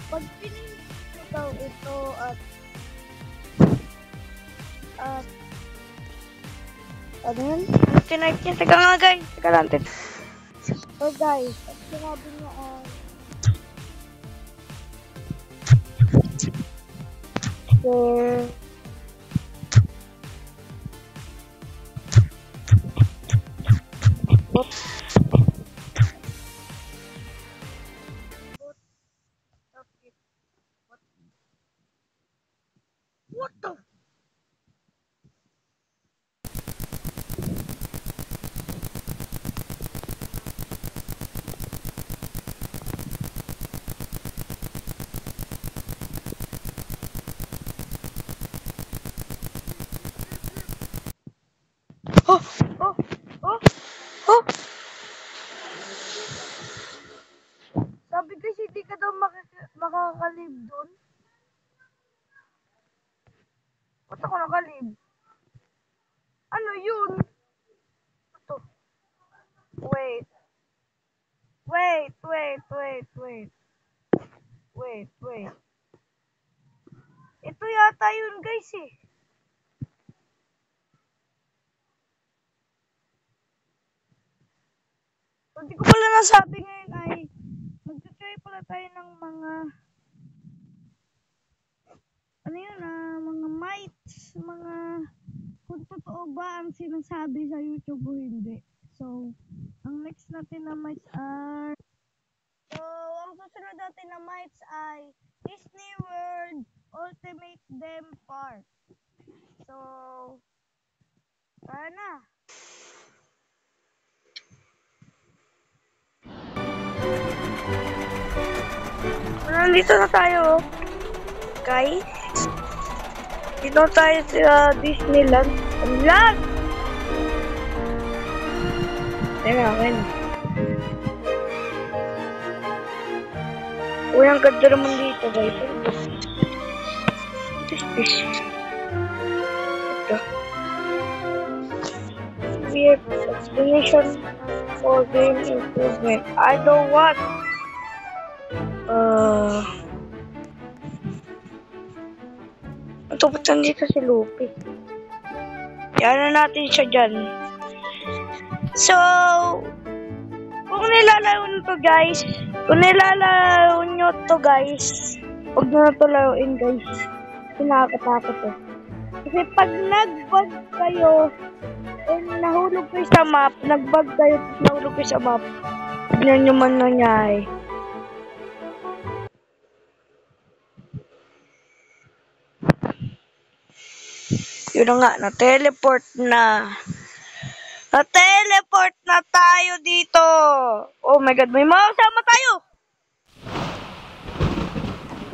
Pag pinili ko daw ito ano yun? Tonight niya. Teka nga guys. Teka lang. So guys, ang sinabi niya What the? Oh! Oh! Oh! Oh! Sabi kasi hindi ka daw makakalib doon. Ba't ako nakalib? Ano yun? Ito. Wait. Wait. Ito yata yun guys eh. Hindi ko pala nasabi ngayon ay magtutry pala tayo ng mga mga mites, mga kung totoo ba ang sinasabi sa YouTube o hindi. So, ang next natin na mites are ang susunod natin na mites ay Disney World Ultimate Theme Park. So, tara na. Nandito na tayo, guys. Dito tayo sa Disneyland. Ang lag! Teka, akin. Uy, ang ganda naman dito, guys. What is this? Ito. Weird explanation for game improvement. I don't want. Ito ba't nandito si Luffy? Yan na natin siya dyan. So, kung nilalaro nyo to guys, huwag nyo na to laruin guys. Pinakatakot to. Kasi pag nag-bug kayo, nahulog kayo sa map, tignan nyo man nangyari. Yun na nga, na-teleport na tayo dito. Oh my god, may mga kasama tayo.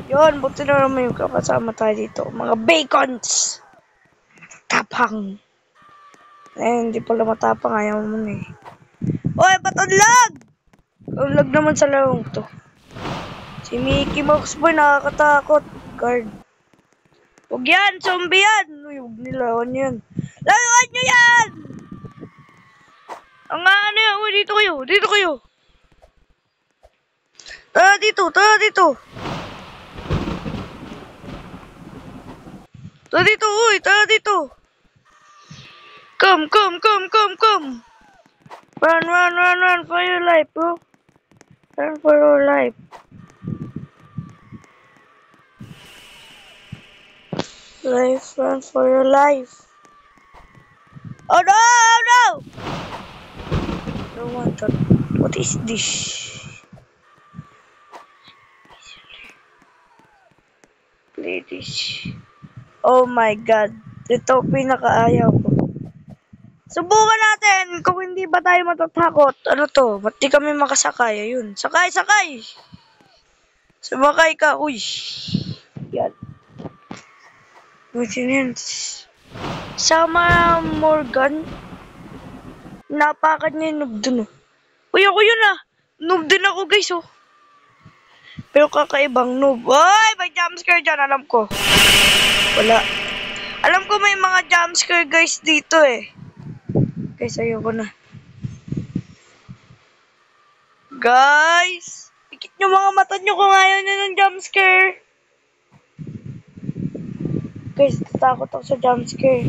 Yun, buti na naman yung kasama tayo dito. Mga bacons. Tapang. Hindi pala matapang, ayaw mo na eh. Oy, ba't ang lag? Ang lag naman sa larong to. Si Mickey Mouse boy, nakakatakot. Guard. Huwag yan, zombie yan. Huwag nilawan yan. Laruan nyo yan! Ang ano yan, uy, dito kayo. Tara dito. Tara dito, uy, tara dito. Come. Run for your life, bro. Run for your life. Run for your life. Oh no! I don't want that. What is this? Play this. Oh my god. Ito pinakaayaw ko. Subukan natin kung hindi ba tayo matatakot. Ano to? Ba't di kami makasakay? Ayun. Sakay! Sumakay ka. Uy. Yan. Sama Morgan. Napakan niya yung noob dun. Uy, ako yun ah. Noob din ako guys oh. Pero kakaibang noob. Uy, may jumpscare dyan. Alam ko. Wala. Alam ko may mga jumpscare guys dito eh. Guys, ayoko na. Guys! Pikit nyo mga mata nyo kung ayaw nyo ng jumpscare. Guys, tatakot ako sa jumpscare.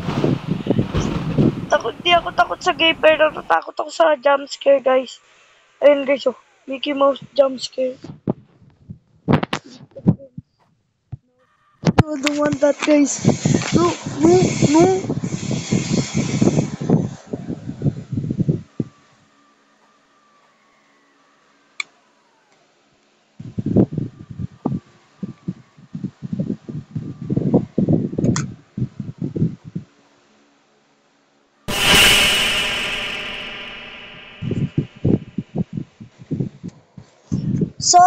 Di ako takot sa game, pero natakot ako sa jumpscare, guys. Ayun, guys, oh. Mickey Mouse jumpscare. No, I don't want that, guys. No, no, no. So,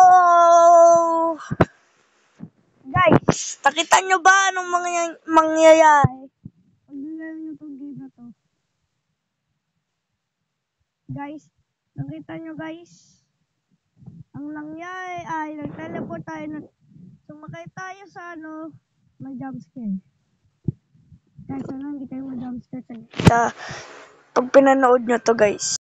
guys, nakita nyo ba anong mangyayari? Pag nilaro nyo itong game na to. Guys, nakita nyo guys? Ang nangyari ay nag-teleport tayo na sumakay tayo sa may jumpscare. Guys, sana hindi kayo ma-jumpscare sa pag pinanood nyo to guys.